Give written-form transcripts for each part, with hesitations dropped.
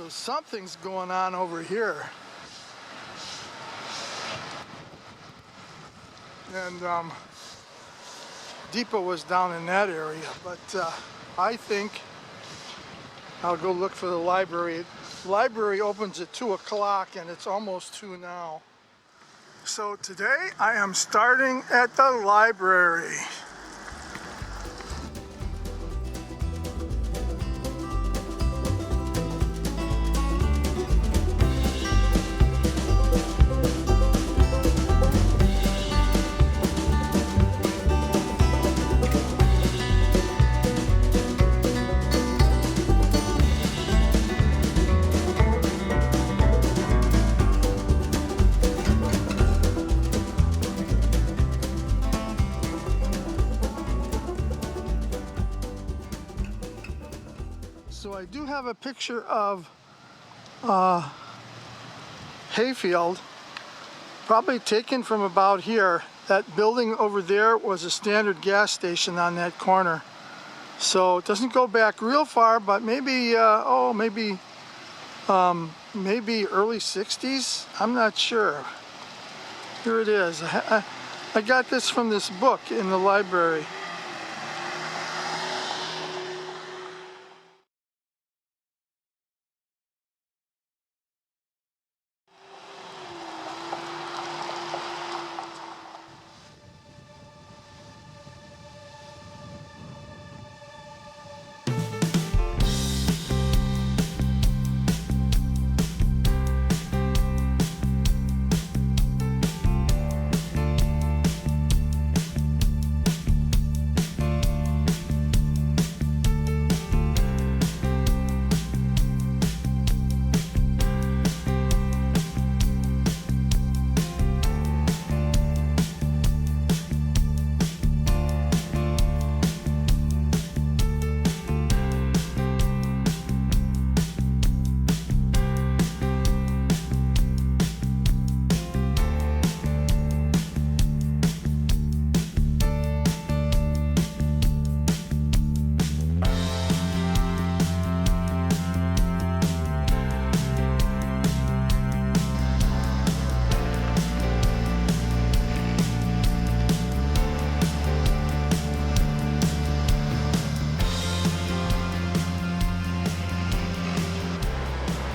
So something's going on over here. And depot was down in that area, but I think I'll go look for the library. The library opens at 2 o'clock and it's almost 2 now. So today I am starting at the library. So I do have a picture of Hayfield, probably taken from about here. That building over there was a standard gas station on that corner. So it doesn't go back real far, but maybe, maybe early 60s? I'm not sure. Here it is. I got this from this book in the library.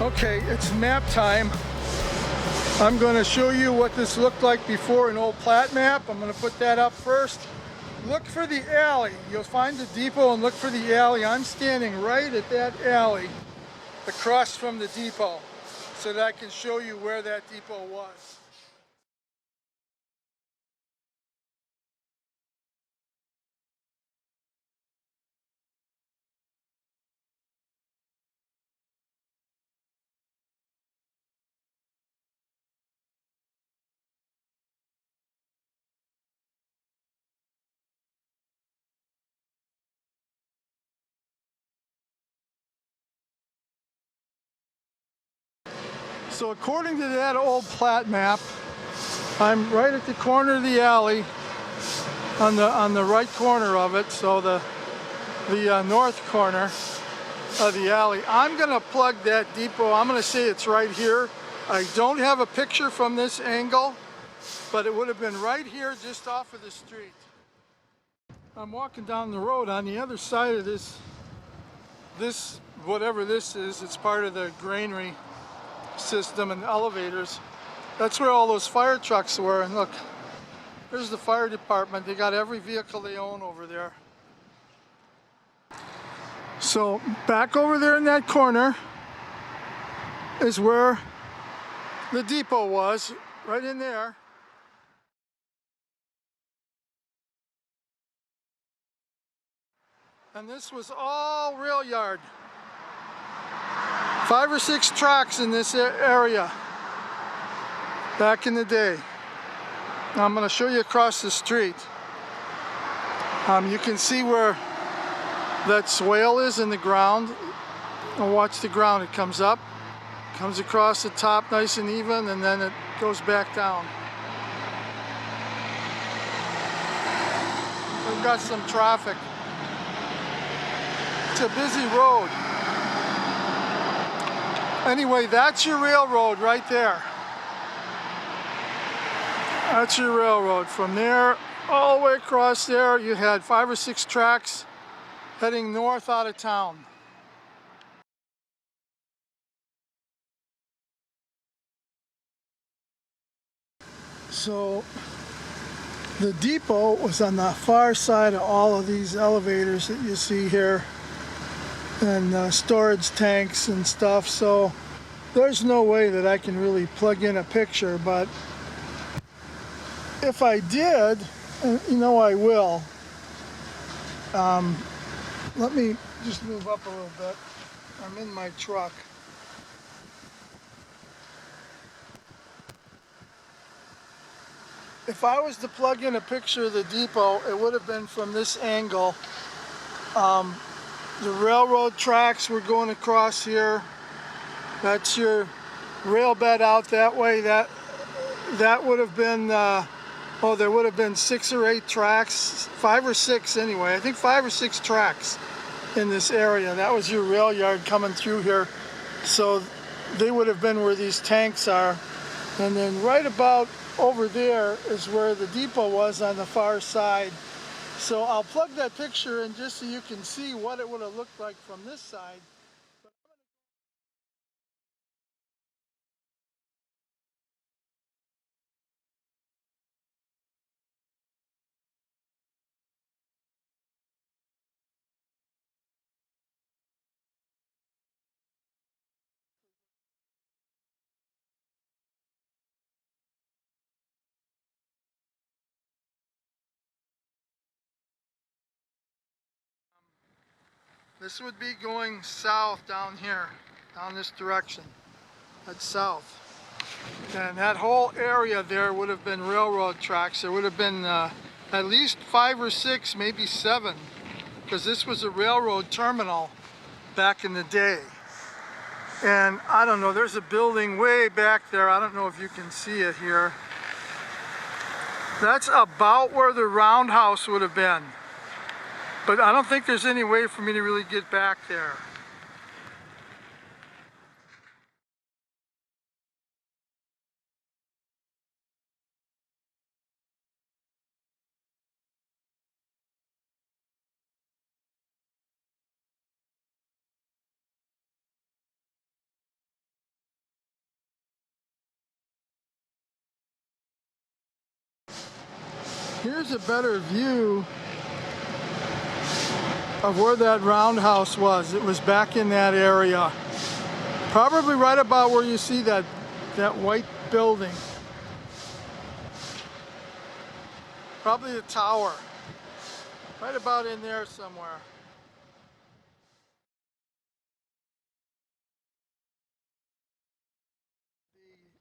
Okay, it's map time. I'm going to show you what this looked like before an old plat map. I'm going to put that up first. Look for the alley. You'll find the depot and look for the alley. I'm standing right at that alley across from the depot so that I can show you where that depot was. So according to that old plat map, I'm right at the corner of the alley, on the right corner of it, so the north corner of the alley. I'm going to plug that depot. I'm going to say it's right here. I don't have a picture from this angle, but it would have been right here just off of the street. I'm walking down the road on the other side of this whatever this is. It's part of the granary system and elevators. That's where all those fire trucks were, and look, there's the fire department. They got every vehicle they own over there. So back over there in that corner is where the depot was, right in there. And this was all rail yard. 5 or 6 tracks in this area back in the day. Now I'm going to show you across the street. You can see where that swale is in the ground. And watch the ground. It comes up, comes across the top nice and even, and then it goes back down. We've got some traffic. It's a busy road. Anyway, that's your railroad right there. That's your railroad. From there, all the way across there, you had 5 or 6 tracks heading north out of town. So the depot was on the far side of all of these elevators that you see here, and storage tanks and stuff. So there's no way that I can really plug in a picture, but if I did, you know I will. Let me just move up a little bit. I'm in my truck. If I was to plug in a picture of the depot, it would have been from this angle. The railroad tracks were going across here. That's your rail bed out that way. That would have been, oh, there would have been 6 or 8 tracks, 5 or 6 anyway. I think 5 or 6 tracks in this area. That was your rail yard coming through here. So they would have been where these tanks are. And then right about over there is where the depot was on the far side. So I'll plug that picture in just so you can see what it would have looked like from this side. This would be going south down here, down this direction. That's south. And that whole area there would have been railroad tracks. There would have been at least 5 or 6, maybe 7, because this was a railroad terminal back in the day. And I don't know, there's a building way back there. I don't know if you can see it here. That's about where the roundhouse would have been. But I don't think there's any way for me to really get back there. Here's a better view of where that roundhouse was. It was back in that area. Probably right about where you see that white building. Probably the tower. Right about in there somewhere.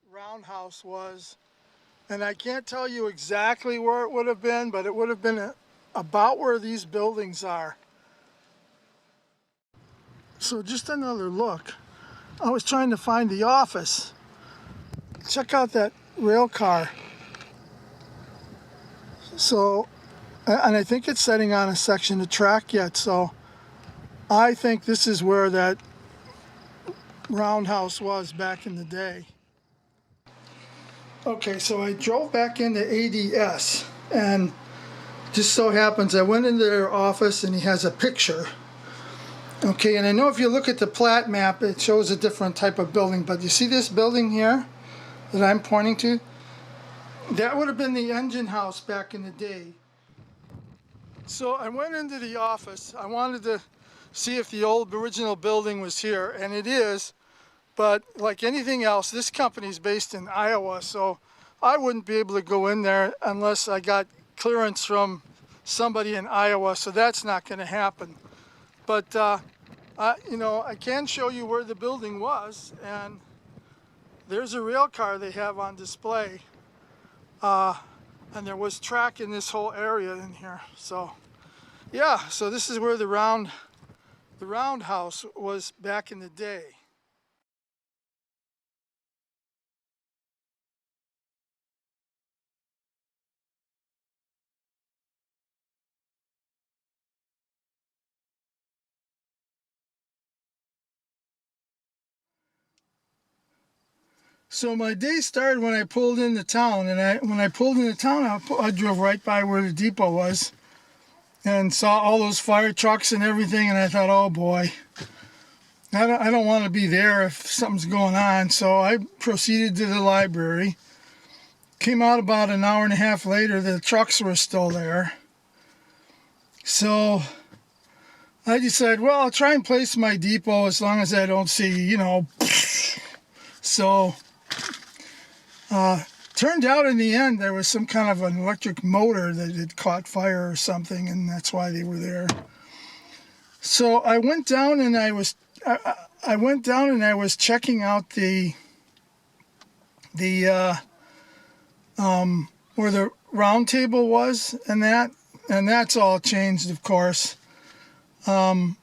The roundhouse was, and I can't tell you exactly where it would have been, but it would have been about where these buildings are. So just another look. I was trying to find the office. Check out that rail car. So, and I think it's setting on a section of track yet, so I think this is where that roundhouse was back in the day. Okay, so I drove back into ADS, and just so happens I went into their office and he has a picture. Okay, and I know if you look at the plat map, it shows a different type of building, but you see this building here that I'm pointing to? That would have been the engine house back in the day. So I went into the office. I wanted to see if the old original building was here, and it is, but like anything else, this company is based in Iowa, so I wouldn't be able to go in there unless I got clearance from somebody in Iowa, so that's not going to happen. But you know, I can show you where the building was, and there's a rail car they have on display, and there was track in this whole area in here. So yeah, so this is where the roundhouse was back in the day. So my day started when I pulled into town, and when I pulled into town, I drove right by where the depot was and saw all those fire trucks and everything, and I thought, oh boy, I don't want to be there if something's going on. So I proceeded to the library. Came out about an hour and a half later, the trucks were still there. So I decided, well, I'll try and place my depot as long as I don't see, So turned out in the end there was some kind of an electric motor that had caught fire or something, and that's why they were there. So I went down and I was checking out the where the round table was, and that's all changed, of course. The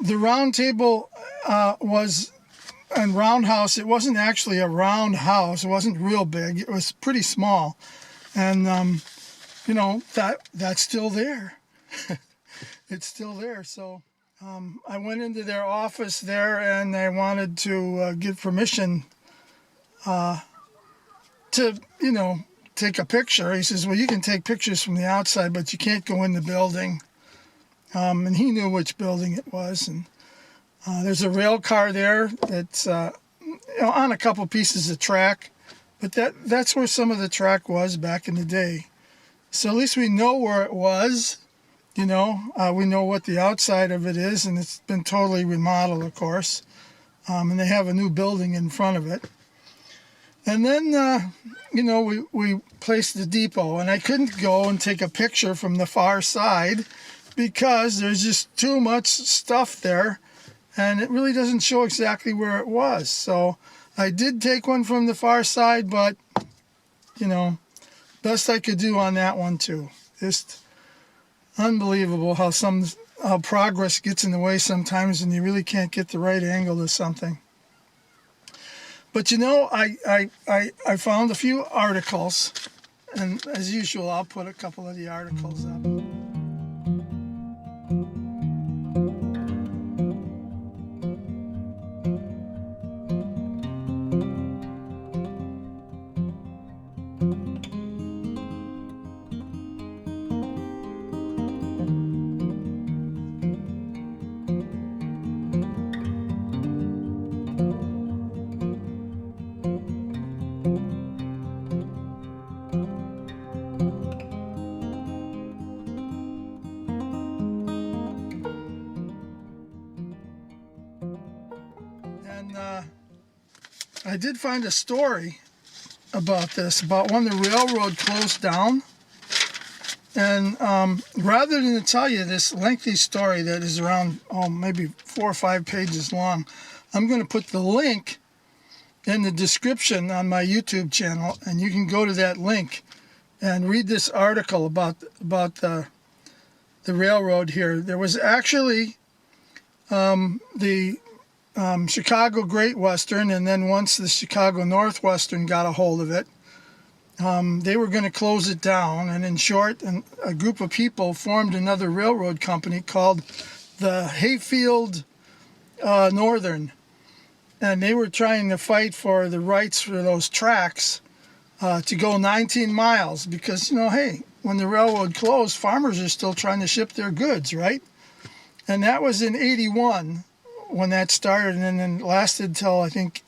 round table was a roundhouse. It wasn't actually a round house. It wasn't real big. It was pretty small, and that's still there. It's still there. So I went into their office there, and I wanted to get permission to take a picture. He says, well, you can take pictures from the outside, but you can't go in the building. And he knew which building it was. And there's a rail car there that's on a couple pieces of track, but that's where some of the track was back in the day. So at least we know where it was. We know what the outside of it is, and it's been totally remodeled, of course. And they have a new building in front of it. And then, we placed the depot, and I couldn't go and take a picture from the far side because there's just too much stuff there, and it really doesn't show exactly where it was. So I did take one from the far side, but, best I could do on that one too. Just unbelievable how progress gets in the way sometimes, and you really can't get the right angle to something. But I found a few articles, and as usual, I'll put a couple of the articles up. I did find a story about this, about when the railroad closed down. And rather than tell you this lengthy story that is around, maybe 4 or 5 pages long, I'm going to put the link in the description on my YouTube channel, and you can go to that link and read this article about the railroad here. There was actually the Chicago Great Western, and then once the Chicago Northwestern got a hold of it, they were going to close it down. And in short, a group of people formed another railroad company called the Hayfield Northern, and they were trying to fight for the rights for those tracks to go 19 miles because, hey, when the railroad closed, farmers are still trying to ship their goods, right? And that was in 81 when that started, and then lasted till I think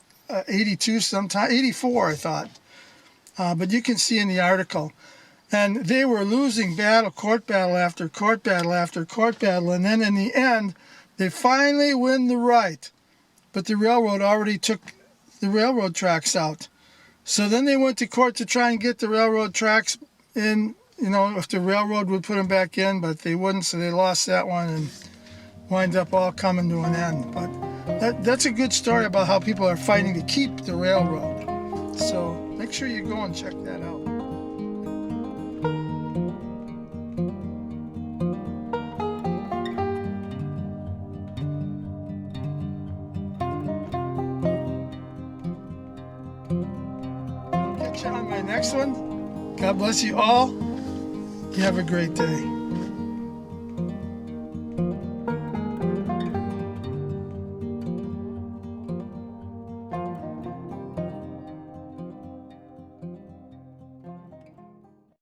82 sometime, 84 I thought. But you can see in the article. And they were losing court battle after court battle after court battle, and then in the end, they finally win the right. But the railroad already took the railroad tracks out. So then they went to court to try and get the railroad tracks in, if the railroad would put them back in, but they wouldn't, so they lost that one and wind up all coming to an end. But that's a good story about how people are fighting to keep the railroad. So make sure you go and check that out. Catch you on my next one. God bless you all. You have a great day.